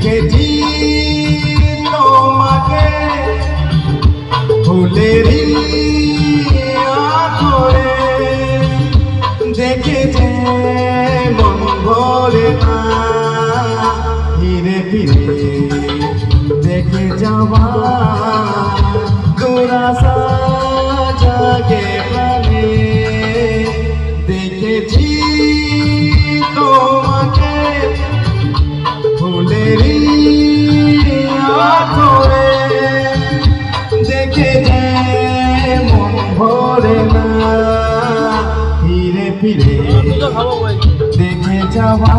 দেখেছি তোমাকে ফুলেরই আঁচড়ে, দেখে যে মন ভরে না ফিরে ফিরে দেখে যাওয়া দুরাশা জাগে প্রাণে। দেখেছি তোমাকে ফুলেরই আঁচড়ে, দেখে যে মন ভরে না ফিরে ফিরে দেখে যাওয়া